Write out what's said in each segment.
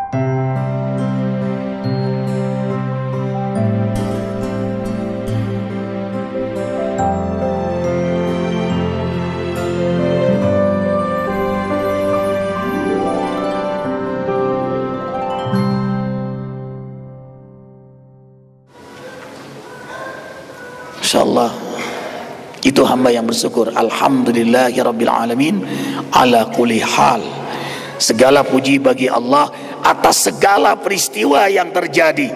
Insyaallah itu hamba yang bersyukur. Alhamdulillahirabbil alamin ala kulli hal. Segala puji bagi Allah atas segala peristiwa yang terjadi.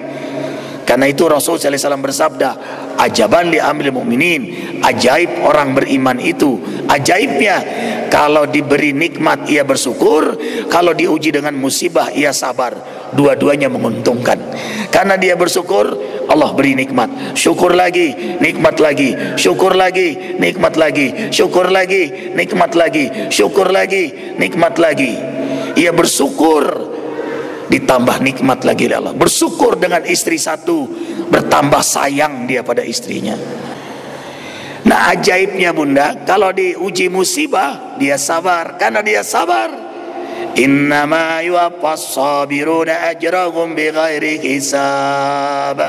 Karena itu Rasul sallallahu alaihi wasallam bersabda, ajaban li amril mu'minin, ajaib orang beriman itu. Ajaibnya, kalau diberi nikmat ia bersyukur, kalau diuji dengan musibah ia sabar. Dua-duanya menguntungkan. Karena dia bersyukur, Allah beri nikmat. Syukur lagi, nikmat lagi. Syukur lagi, nikmat lagi. Syukur lagi, nikmat lagi. Syukur lagi, nikmat lagi. Ia bersyukur, ditambah nikmat lagi oleh Allah. Bersyukur dengan istri satu, bertambah sayang dia pada istrinya. Nah, ajaibnya bunda, kalau diuji musibah dia sabar. Karena dia sabar, innama yuwaffas sabiruna ajrahum bighairi hisab.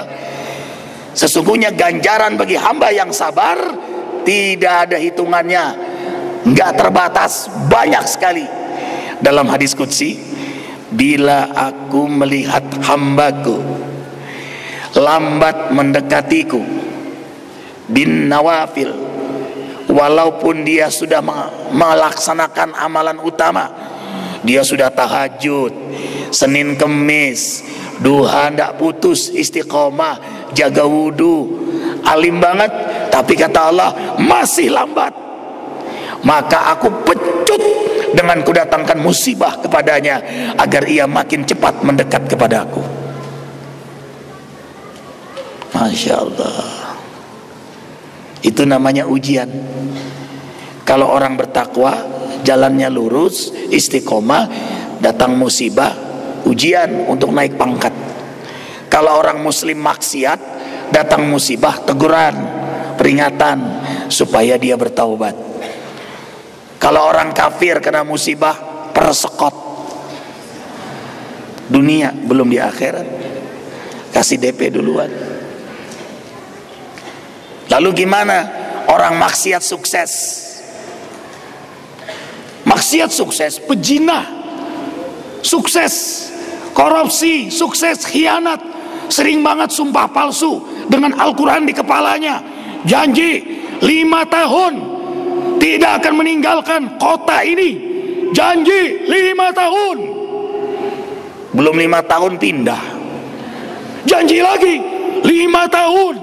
Sesungguhnya ganjaran bagi hamba yang sabar tidak ada hitungannya, enggak terbatas, banyak sekali. Dalam hadis qudsi, bila aku melihat hambaku lambat mendekatiku bin nawafil, walaupun dia sudah melaksanakan amalan utama, dia sudah tahajud, Senin Kemis, duha ndak putus, istiqomah, jaga wudhu, alim banget, tapi kata Allah masih lambat, maka aku pecut dengan kudatangkan musibah kepadanya agar ia makin cepat mendekat kepada aku. Masya Allah, itu namanya ujian. Kalau orang bertakwa, jalannya lurus, istiqomah, datang musibah, ujian untuk naik pangkat. Kalau orang muslim maksiat, datang musibah, teguran, peringatan supaya dia bertaubat. Kalau orang kafir kena musibah, persekot. Dunia belum di akhirat, kasih DP duluan. Lalu gimana orang maksiat sukses? Maksiat sukses, pejinah sukses, korupsi sukses, khianat, sering banget sumpah palsu dengan Al-Quran di kepalanya, janji 5 tahun tidak akan meninggalkan kota ini, janji 5 tahun, belum 5 tahun pindah, janji lagi 5 tahun,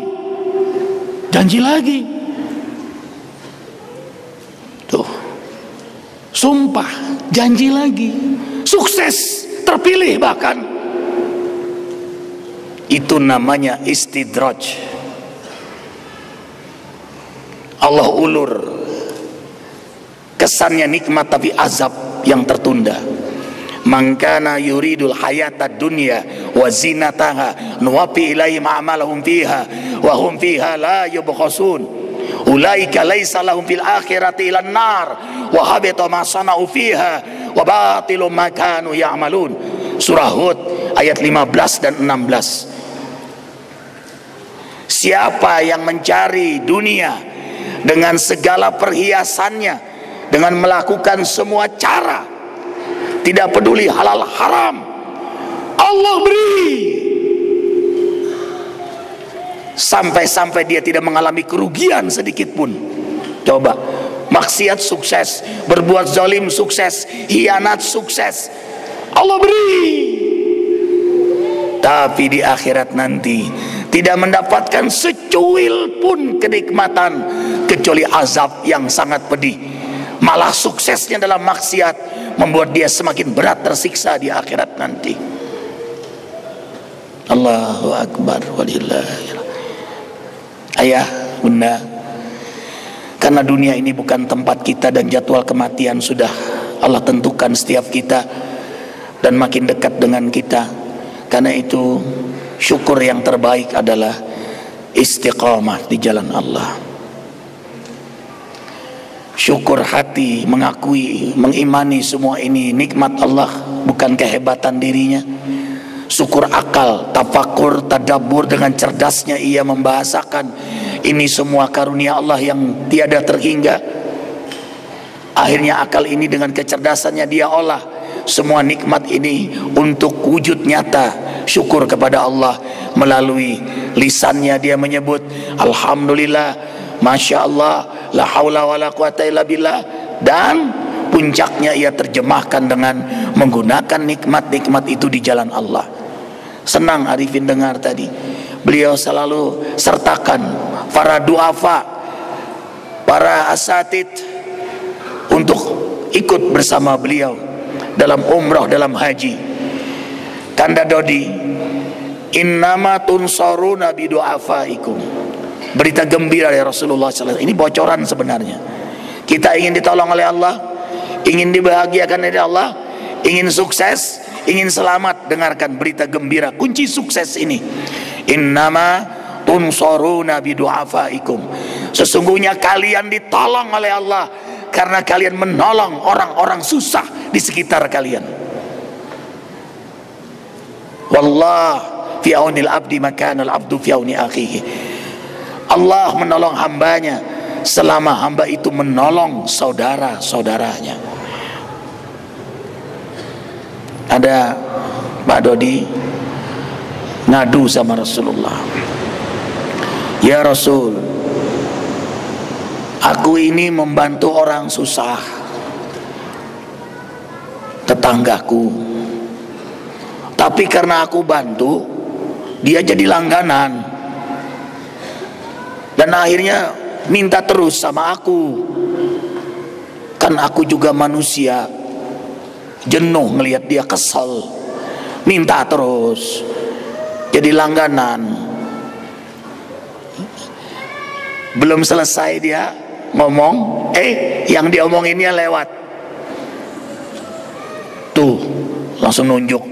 janji lagi, tuh sumpah, janji lagi, sukses, terpilih bahkan. Itu namanya istidraj. Allah ulur, kesannya nikmat tapi azab yang tertunda. Man kana yuridul hayata dunya wa zinataha nuwaffi ilaihim a'malahum fiha wa hum fiha la yubkhasun ulaika laisa lahum fil akhirati ilan nar wa habita ma sana'u fiha wa batilum ma kanu ya'malun. Surah Hud ayat 15 dan 16. Siapa yang mencari dunia dengan segala perhiasannya, dengan melakukan semua cara, tidak peduli halal haram, Allah beri, sampai-sampai dia tidak mengalami kerugian sedikit pun. Coba, maksiat sukses, berbuat zalim sukses, hianat sukses, Allah beri. Tapi di akhirat nanti tidak mendapatkan secuil pun kenikmatan kecuali azab yang sangat pedih. Malah suksesnya dalam maksiat membuat dia semakin berat tersiksa di akhirat nanti. Allahu Akbar walillahil. Ayah, bunda, karena dunia ini bukan tempat kita dan jadwal kematian sudah Allah tentukan setiap kita dan makin dekat dengan kita. Karena itu syukur yang terbaik adalah istiqamah di jalan Allah. Syukur hati, mengakui, mengimani semua ini nikmat Allah bukan kehebatan dirinya. Syukur akal, tafakur, tadabbur, dengan cerdasnya ia membahasakan. Ini semua karunia Allah yang tiada terhingga. Akhirnya akal ini dengan kecerdasannya dia olah semua nikmat ini untuk wujud nyata syukur kepada Allah. Melalui lisannya dia menyebut Alhamdulillah, Masya Allah, la haula wa la quwata illa billah. Dan puncaknya ia terjemahkan dengan menggunakan nikmat-nikmat itu di jalan Allah. Senang Arifin dengar tadi, beliau selalu sertakan para duafa, para asatid untuk ikut bersama beliau dalam umrah, dalam haji. Kanda Dodi, innama tunsaruna bidu'afaikum. Berita gembira dari Rasulullah SAW. Ini bocoran sebenarnya. Kita ingin ditolong oleh Allah, ingin dibahagiakan oleh Allah, ingin sukses, ingin selamat. Dengarkan berita gembira, kunci sukses ini. Innama tunsaruna bidu'afaikum. Sesungguhnya kalian ditolong oleh Allah karena kalian menolong orang-orang susah di sekitar kalian. Wallah fi aunil abdi makana al abdu fi auni akhihi. Allah menolong hambanya selama hamba itu menolong saudara-saudaranya. Ada Pak Dodi ngadu sama Rasulullah, ya Rasul, aku ini membantu orang susah, tetanggaku, tapi karena aku bantu dia jadi langganan dan akhirnya minta terus sama aku. Kan aku juga manusia, jenuh ngelihat dia kesel, minta terus, jadi langganan. Belum selesai dia ngomong, yang diomonginnya lewat. Tuh, langsung nunjuk.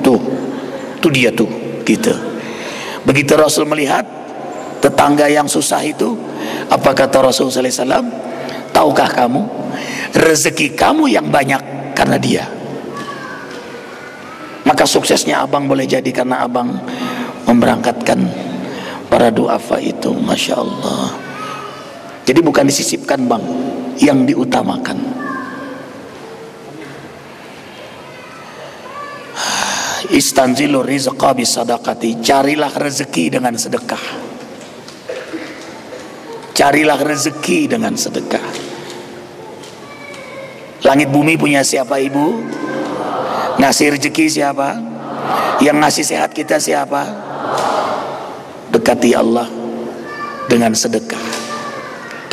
Tuh dia tuh, gitu. Begitu Rasul melihat tetangga yang susah itu, apa kata Rasul sallallahu alaihi wasallam? Tahukah kamu, rezeki kamu yang banyak karena dia. Maka suksesnya abang boleh jadi karena abang memberangkatkan para duafa itu. Masya Allah. Jadi bukan disisipkan bang, yang diutamakan. Istanzilu rizqa bisadaqati. Carilah rezeki dengan sedekah. Carilah rezeki dengan sedekah. Langit bumi punya siapa ibu? Ngasih rezeki siapa? Yang ngasih sehat kita siapa? Dekati Allah dengan sedekah.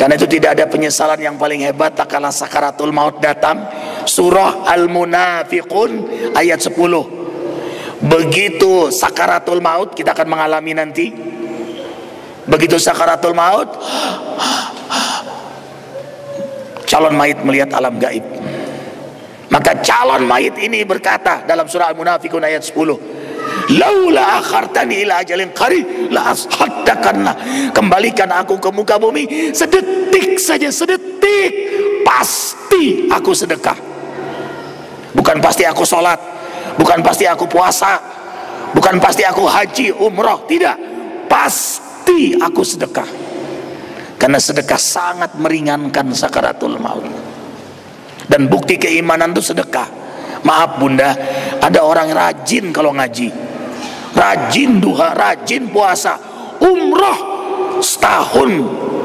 Karena itu tidak ada penyesalan yang paling hebat tak kala sakaratul maut datang. Surah Al-Munafiqun ayat 10. Begitu sakaratul maut, kita akan mengalami nanti. Begitu sakaratul maut, calon mayit melihat alam gaib. Maka calon mayit ini berkata dalam surah Al-Munafiqun ayat 10, laula akhartani ila ajalin qarib la ashaddaqanna. Kembalikan aku ke muka bumi sedetik saja, sedetik, pasti aku sedekah. Bukan pasti aku sholat, bukan pasti aku puasa, bukan pasti aku haji, umroh, tidak, pasti aku sedekah. Karena sedekah sangat meringankan sakaratul maut. Dan bukti keimanan itu sedekah. Maaf bunda, ada orang rajin kalau ngaji, rajin duha, rajin puasa, umroh setahun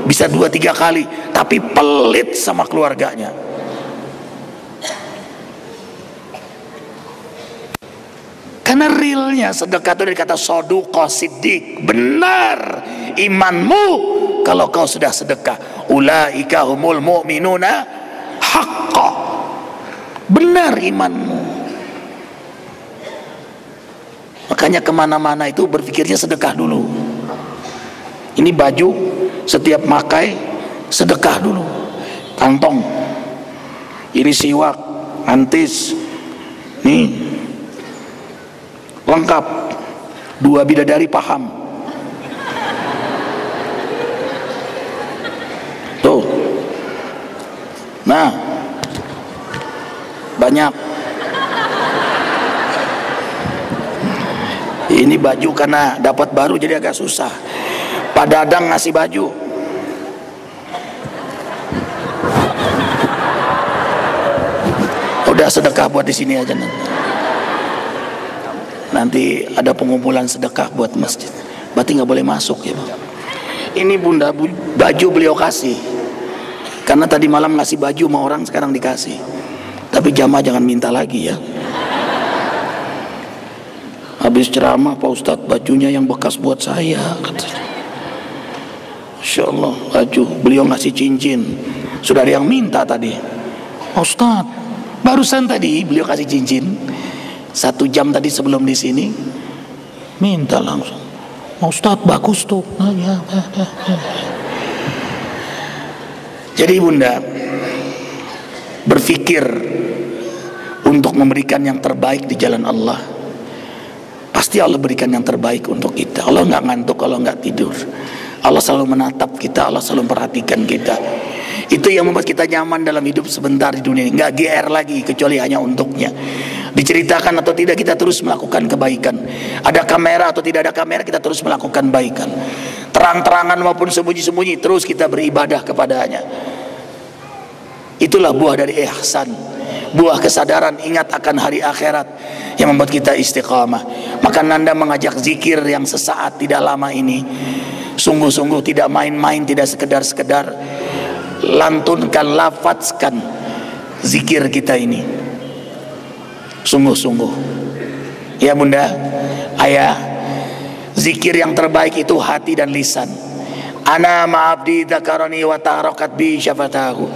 bisa 2-3 kali, tapi pelit sama keluarganya. Karena realnya sedekah itu dari kata soduqah, siddiq, benar imanmu kalau kau sudah sedekah. Ulaika humul mu'minuna haqqa, benar imanmu. Makanya kemana-mana itu berpikirnya sedekah dulu. Ini baju setiap pakai sedekah dulu. Kantong, ini siwak, antis, nih lengkap. 2 bidadari paham. Tuh. Nah, banyak. Ini baju karena dapat baru jadi agak susah. Pak Dadang ngasih baju. Udah sedekah buat di sini aja nanti. Nanti ada pengumpulan sedekah buat masjid. Berarti nggak boleh masuk ya Bang. Ini bunda baju beliau kasih. Karena tadi malam ngasih baju sama orang, sekarang dikasih. Tapi jamaah jangan minta lagi ya. Habis ceramah Pak Ustadz, bajunya yang bekas buat saya katanya. Insya Allah baju beliau ngasih cincin. Sudah ada yang minta tadi. Pak Ustadz, barusan tadi beliau kasih cincin 1 jam tadi sebelum di sini, minta langsung. Ustadz bagus tuh. Jadi bunda berpikir untuk memberikan yang terbaik di jalan Allah. Pasti Allah berikan yang terbaik untuk kita. Allah nggak ngantuk kalau nggak tidur. Allah selalu menatap kita, Allah selalu memperhatikan kita. Itu yang membuat kita nyaman dalam hidup sebentar di dunia ini. Nggak GR lagi kecuali hanya untuknya. Diceritakan atau tidak kita terus melakukan kebaikan. Ada kamera atau tidak ada kamera kita terus melakukan kebaikan. Terang-terangan maupun sembunyi-sembunyi terus kita beribadah kepadanya. Itulah buah dari ihsan, buah kesadaran ingat akan hari akhirat yang membuat kita istiqamah. Maka Nanda mengajak zikir yang sesaat tidak lama ini, sungguh-sungguh tidak main-main, tidak sekedar-sekedar. Lantunkan, lafazkan zikir kita ini sungguh-sungguh ya bunda, ayah. Zikir yang terbaik itu hati dan lisan. Ana ma'abdi dzakarani wa taharakat bi syafatahu.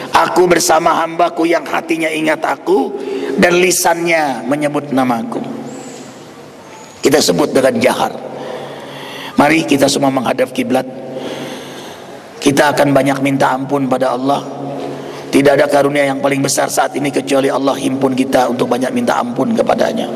Aku bersama hambaku yang hatinya ingat aku dan lisannya menyebut namaku. Kita sebut dengan jahar. Mari kita semua menghadap kiblat. Kita akan banyak minta ampun pada Allah. Tidak ada karunia yang paling besar saat ini kecuali Allah himpun kita untuk banyak minta ampun kepadanya.